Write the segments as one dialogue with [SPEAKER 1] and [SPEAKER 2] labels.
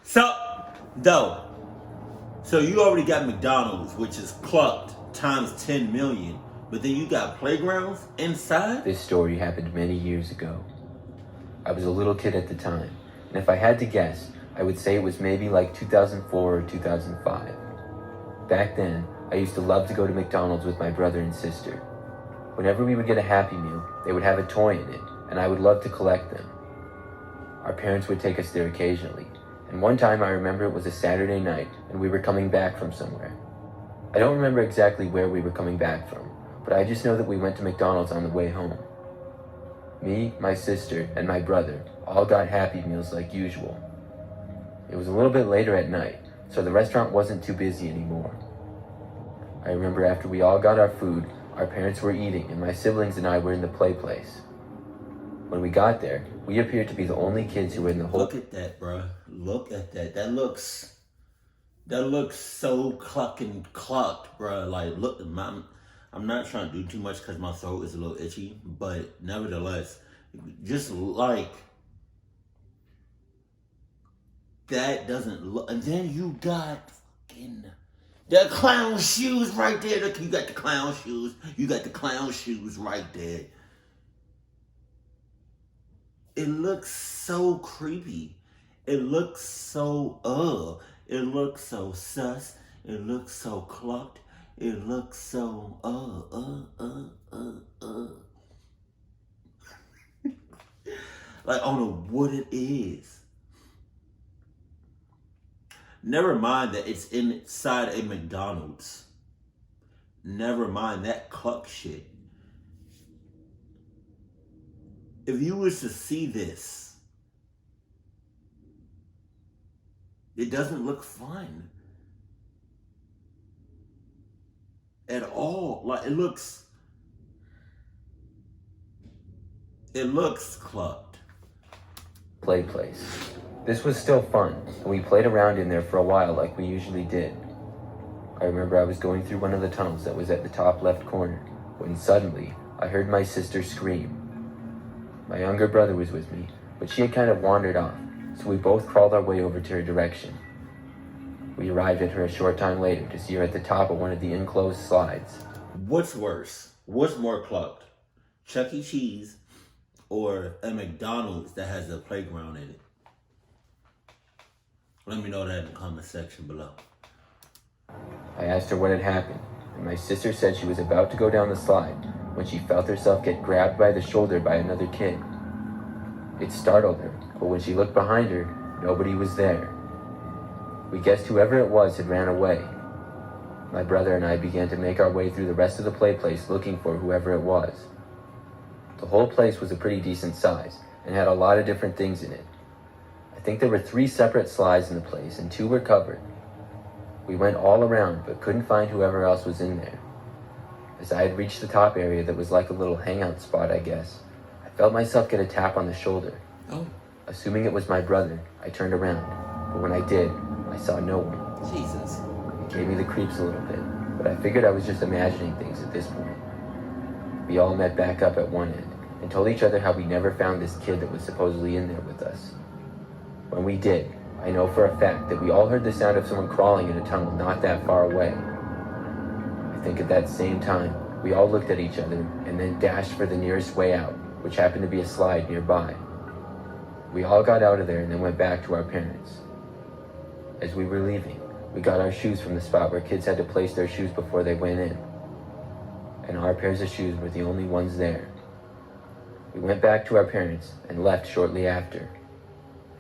[SPEAKER 1] So, though, so you already got McDonald's, which is clucked times 10 million, but then you got playgrounds inside?
[SPEAKER 2] This story happened many years ago. I was a little kid at the time, and if I had to guess, I would say it was maybe like 2004 or 2005. Back then, I used to love to go to McDonald's with my brother and sister. Whenever we would get a Happy Meal, they would have a toy in it, and I would love to collect them. Our parents would take us there occasionally, and one time I remember it was a Saturday night and we were coming back from somewhere. I don't remember exactly where we were coming back from, but I just know that we went to McDonald's on the way home. Me, my sister, and my brother all got Happy Meals like usual. It was a little bit later at night, so the restaurant wasn't too busy anymore. I remember after we all got our food, our parents were eating and my siblings and I were in the Playplace. When we got there, we appeared to be the only kids who were in the whole...
[SPEAKER 1] Look at that, bruh. Look at that. That looks so clucked, bruh. Like, look, I'm not trying to do too much because my throat is a little itchy, but nevertheless, just like, that doesn't look, and then you got fucking the clown shoes right there. Look, you got the clown shoes. You got the clown shoes right there. It looks so creepy. It looks so, It looks so sus. It looks so clucked. It looks so, Like, I don't know what it is. Never mind that it's inside a McDonald's. Never mind that cluck shit. If you was to see this, it doesn't look fun at all. Like, it looks clucked.
[SPEAKER 2] Playplace. This was still fun, and we played around in there for a while like we usually did. I remember I was going through one of the tunnels that was at the top left corner, when suddenly I heard my sister scream. My younger brother was with me, but she had kind of wandered off, so we both crawled our way over to her direction. We arrived at her a short time later to see her at the top of one of the enclosed slides.
[SPEAKER 1] What's worse? What's more clucked? Chuck E. Cheese or a McDonald's that has a playground in it? Let me know that in the comment section below.
[SPEAKER 2] I asked her what had happened, and my sister said she was about to go down the slide when she felt herself get grabbed by the shoulder by another kid. It startled her, but when she looked behind her, nobody was there. We guessed whoever it was had ran away. My brother and I began to make our way through the rest of the Playplace looking for whoever it was. The whole place was a pretty decent size and had a lot of different things in it. I think there were 3 separate slides in the place and 2 were covered. We went all around but couldn't find whoever else was in there. As I had reached the top area that was like a little hangout spot, I guess, I felt myself get a tap on the shoulder.
[SPEAKER 1] Oh,
[SPEAKER 2] Assuming it was my brother, I turned around, but when I did, I saw no one.
[SPEAKER 1] Jesus.
[SPEAKER 2] It gave me the creeps a little bit, but I figured I was just imagining things at this point. We all met back up at one end and told each other how we never found this kid that was supposedly in there with us. When we did, I know for a fact that we all heard the sound of someone crawling in a tunnel not that far away. I think at that same time, we all looked at each other and then dashed for the nearest way out, which happened to be a slide nearby. We all got out of there and then went back to our parents. As we were leaving, we got our shoes from the spot where kids had to place their shoes before they went in. And our pairs of shoes were the only ones there. We went back to our parents and left shortly after.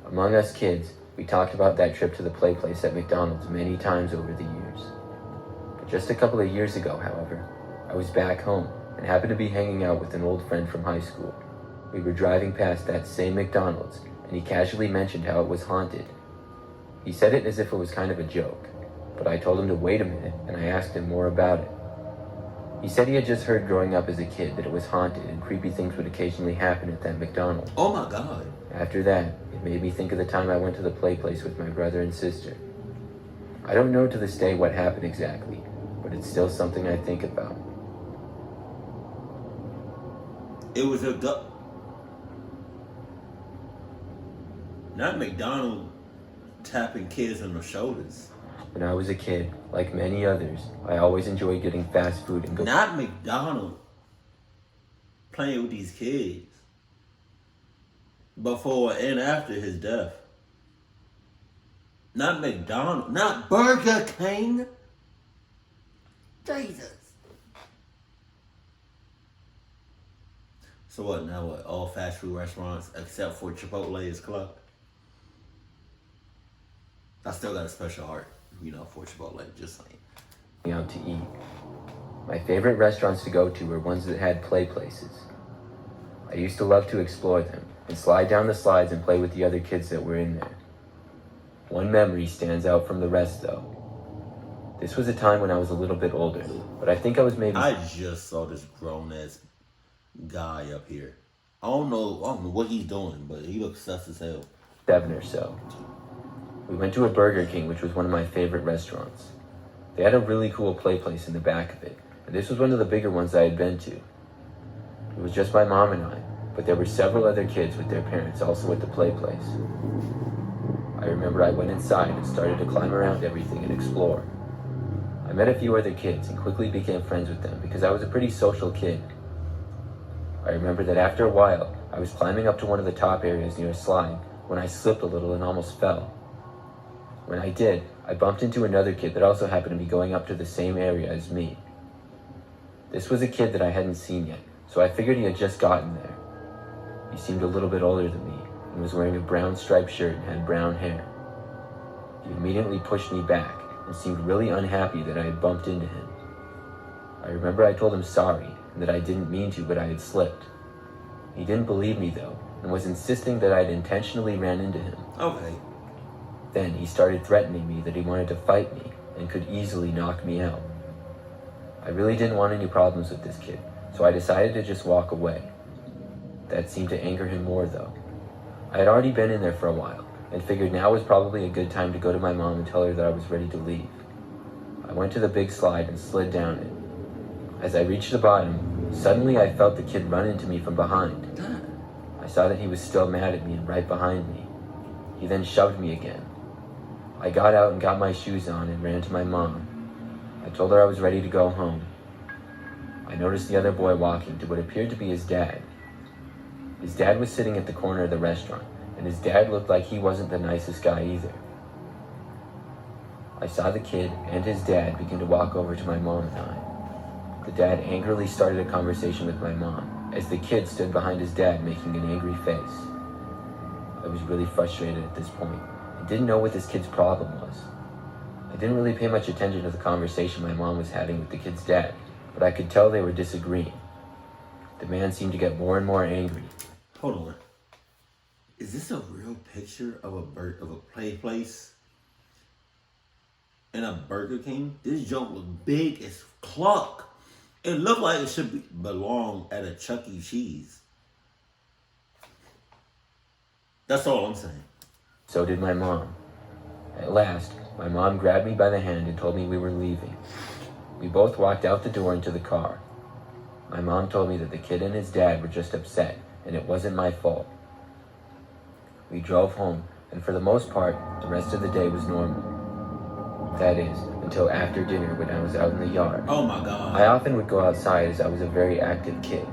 [SPEAKER 2] Among us kids, we talked about that trip to the Playplace at McDonald's many times over the years. But just a couple of years ago, however, I was back home and happened to be hanging out with an old friend from high school. We were driving past that same McDonald's, and he casually mentioned how it was haunted. He said it as if it was kind of a joke, but I told him to wait a minute, and I asked him more about it. He said he had just heard growing up as a kid that it was haunted and creepy things would occasionally happen at that McDonald's.
[SPEAKER 1] Oh my God.
[SPEAKER 2] After that, it made me think of the time I went to the Playplace with my brother and sister. I don't know to this day what happened exactly, but it's still something I think about.
[SPEAKER 1] It was not McDonald's. tapping kids on the shoulders.
[SPEAKER 2] When I was a kid, like many others, I always enjoyed getting fast food and go.
[SPEAKER 1] Not McDonald playing with these kids before and after his death. Not McDonald, not Burger King. Jesus. So what now? What, all fast food restaurants except for Chipotle is clocked? I still got a special heart, for Chipotle. Just saying.
[SPEAKER 2] Out to eat. My favorite restaurants to go to were ones that had play places. I used to love to explore them and slide down the slides and play with the other kids that were in there. One memory stands out from the rest though. This was a time when I was a little bit older, but I think I was maybe.
[SPEAKER 1] I just saw this grown ass guy up here. I don't know what he's doing, but he looks sus as hell.
[SPEAKER 2] 7 or so. We went to a Burger King, which was one of my favorite restaurants. They had a really cool play place in the back of it, and this was one of the bigger ones I had been to. It was just my mom and I, but there were several other kids with their parents also at the play place. I remember I went inside and started to climb around everything and explore. I met a few other kids and quickly became friends with them because I was a pretty social kid. I remember that after a while, I was climbing up to one of the top areas near a slide when I slipped a little and almost fell. When I did, I bumped into another kid that also happened to be going up to the same area as me. This was a kid that I hadn't seen yet, so I figured he had just gotten there. He seemed a little bit older than me and was wearing a brown striped shirt and had brown hair. He immediately pushed me back and seemed really unhappy that I had bumped into him. I remember I told him sorry and that I didn't mean to, but I had slipped. He didn't believe me though and was insisting that I had intentionally ran into him.
[SPEAKER 1] Okay.
[SPEAKER 2] Then he started threatening me that he wanted to fight me and could easily knock me out. I really didn't want any problems with this kid, so I decided to just walk away. That seemed to anger him more though. I had already been in there for a while and figured now was probably a good time to go to my mom and tell her that I was ready to leave. I went to the big slide and slid down it. As I reached the bottom, suddenly I felt the kid run into me from behind. I saw that he was still mad at me and right behind me. He then shoved me again. I got out and got my shoes on and ran to my mom. I told her I was ready to go home. I noticed the other boy walking to what appeared to be his dad. His dad was sitting at the corner of the restaurant, and his dad looked like he wasn't the nicest guy either. I saw the kid and his dad begin to walk over to my mom and I. The dad angrily started a conversation with my mom, as the kid stood behind his dad making an angry face. I was really frustrated at this point. I didn't know what this kid's problem was. I didn't really pay much attention to the conversation my mom was having with the kid's dad, but I could tell they were disagreeing. The man seemed to get more and more angry.
[SPEAKER 1] Hold on. Is this a real picture of a play place and a Burger King? This joint look big as cluck. It looked like it should belong at a Chuck E. Cheese. That's all I'm saying.
[SPEAKER 2] So did my mom. At last, my mom grabbed me by the hand and told me we were leaving. We both walked out the door into the car. My mom told me that the kid and his dad were just upset, and it wasn't my fault. We drove home, and for the most part, the rest of the day was normal. That is, until after dinner when I was out in the yard.
[SPEAKER 1] Oh my God.
[SPEAKER 2] I often would go outside as I was a very active kid.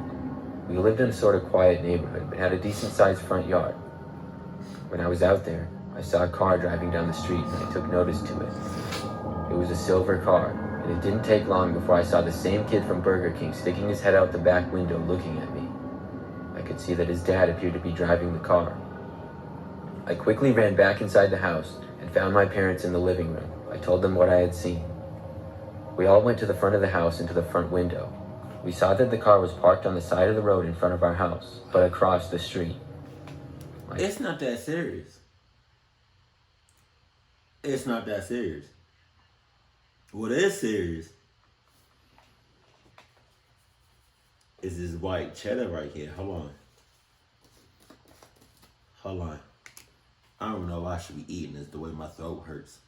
[SPEAKER 2] We lived in a sort of quiet neighborhood, but had a decent-sized front yard. When I was out there, I saw a car driving down the street, and I took notice to it. It was a silver car, and it didn't take long before I saw the same kid from Burger King sticking his head out the back window looking at me. I could see that his dad appeared to be driving the car. I quickly ran back inside the house and found my parents in the living room. I told them what I had seen. We all went to the front of the house and to the front window. We saw that the car was parked on the side of the road in front of our house, but across the street.
[SPEAKER 1] It's not that serious. It's not that serious. What is serious is this white cheddar right here. Hold on. Hold on. I don't know if I should be eating this the way my throat hurts.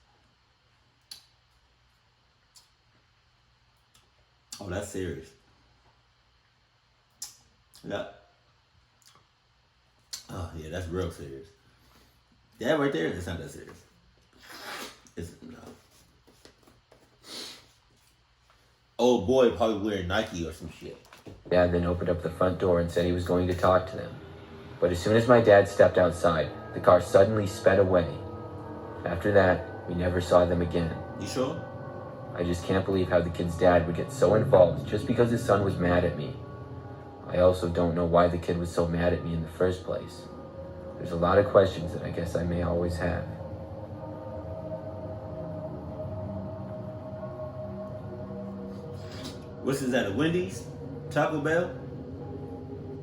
[SPEAKER 1] Oh, that's serious. Yeah. Oh, yeah, that's real serious. That right there, it's not that serious. It's no. Old boy probably wearing Nike or some shit.
[SPEAKER 2] Dad then opened up the front door and said he was going to talk to them. But as soon as my dad stepped outside, the car suddenly sped away. After that, we never saw them again.
[SPEAKER 1] You sure?
[SPEAKER 2] I just can't believe how the kid's dad would get so involved just because his son was mad at me. I also don't know why the kid was so mad at me in the first place. There's a lot of questions that I guess I may always have.
[SPEAKER 1] What's this at? A Wendy's? Taco Bell?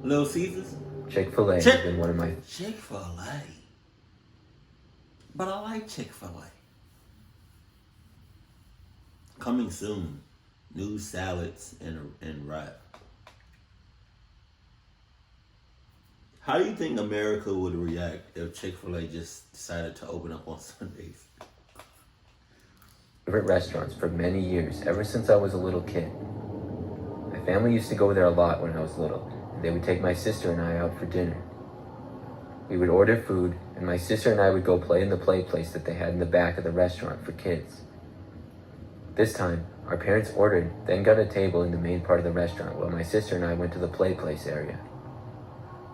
[SPEAKER 1] Little Caesars?
[SPEAKER 2] Chick-fil-A has been one of my...
[SPEAKER 1] Chick-fil-A. But I like Chick-fil-A. Coming soon. New salads and wrap. How do you think America would react if Chick-fil-A just decided to open up on Sundays?
[SPEAKER 2] favorite restaurants for many years, ever since I was a little kid. My family used to go there a lot when I was little, and they would take my sister and I out for dinner. We would order food, and my sister and I would go play in the Playplace that they had in the back of the restaurant for kids. This time, our parents ordered, then got a table in the main part of the restaurant while my sister and I went to the Playplace area.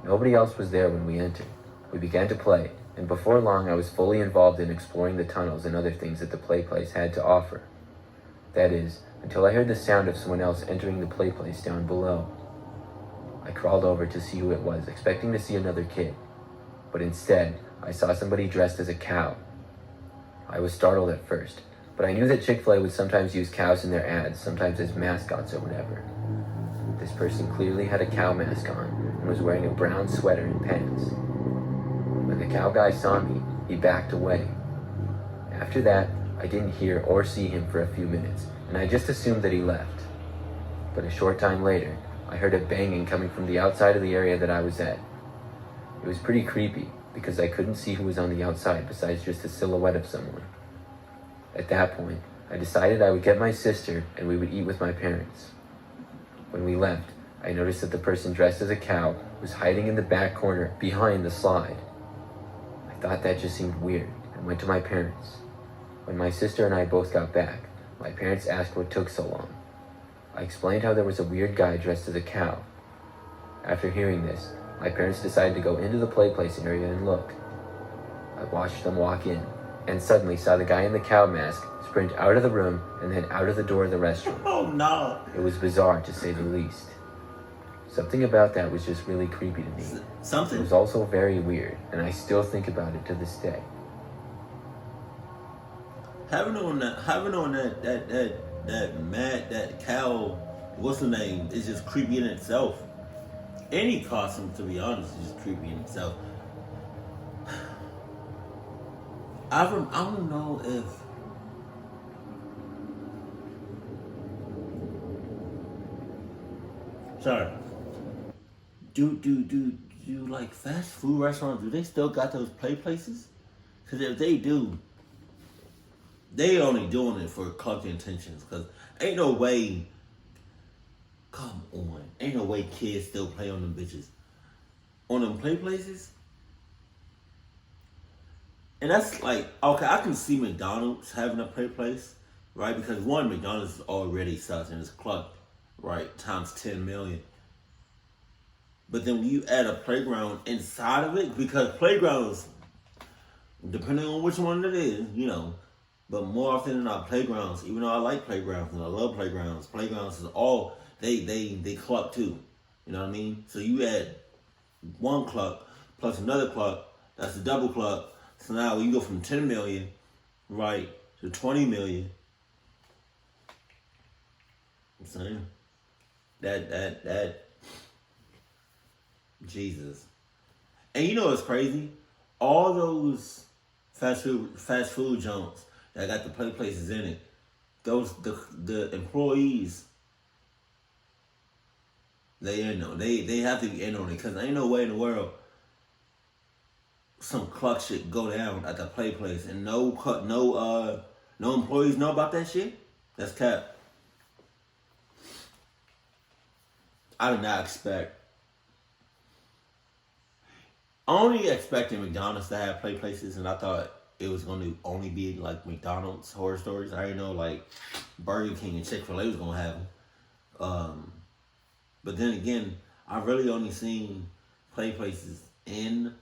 [SPEAKER 2] Nobody else was there when we entered. We began to play, and before long I was fully involved in exploring the tunnels and other things that the Playplace had to offer. That is, until I heard the sound of someone else entering the Playplace down below. I crawled over to see who it was, expecting to see another kid. But instead, I saw somebody dressed as a cow. I was startled at first, but I knew that Chick-fil-A would sometimes use cows in their ads, sometimes as mascots or whatever. This person clearly had a cow mask on and was wearing a brown sweater and pants. When the cow guy saw me, he backed away. After that, I didn't hear or see him for a few minutes, and I just assumed that he left. But a short time later, I heard a banging coming from the outside of the area that I was at. It was pretty creepy, because I couldn't see who was on the outside besides just a silhouette of someone. At that point, I decided I would get my sister and we would eat with my parents. When we left, I noticed that the person dressed as a cow was hiding in the back corner behind the slide. I thought that just seemed weird and went to my parents. When my sister and I both got back, my parents asked what took so long. I explained how there was a weird guy dressed as a cow. After hearing this, my parents decided to go into the Playplace area and look. I watched them walk in, and suddenly saw the guy in the cow mask sprint out of the room and then out of the door of the restaurant.
[SPEAKER 1] Oh no!
[SPEAKER 2] It was bizarre, to say the least. Something about that was just really creepy to me.
[SPEAKER 1] Something?
[SPEAKER 2] It was also very weird, and I still think about it to this day.
[SPEAKER 1] Having on that cow, what's the name, is just creepy in itself. Any costume, to be honest, is just creepy in itself. I don't know if sorry. Do like fast food restaurants, do they still got those play places? Cause if they do, they only doing it for collecting intentions. Cause ain't no way, come on, ain't no way kids still play on them bitches. On them play places? And that's like, okay, I can see McDonald's having a play place, right? Because one, McDonald's is already such and it's clucked, right, times 10 million. But then when you add a playground inside of it, because playgrounds, depending on which one it is, you know, but more often than not, playgrounds, even though I like playgrounds and I love playgrounds is all, they cluck too. You know what I mean? So you add one cluck plus another cluck, that's a double cluck. So now you go from 10 million, right, to 20 million. I'm saying that Jesus. And you know what's crazy? All those fast food joints that got the play places in it, those the employees, they in on they have to be in on it, because ain't no way in the world some cluck shit go down at the play place and no employees know about that shit. That's cap. I did not expect. Only expecting McDonald's to have play places, and I thought it was going to only be like McDonald's horror stories. I didn't know like Burger King and Chick-fil-A was going to have them. But then again, I've really only seen Playplaces in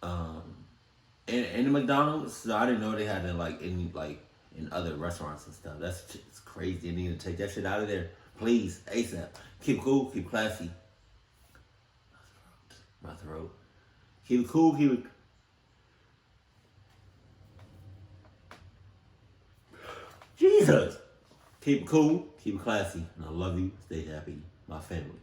[SPEAKER 1] the McDonald's, so I didn't know they had it like in other restaurants and stuff. It's crazy. They need to take that shit out of there, please, ASAP. Keep it cool, keep it classy. My throat. Keep it cool, keep it. Jesus. Keep it cool, keep it classy, and I love you. Stay happy, my family.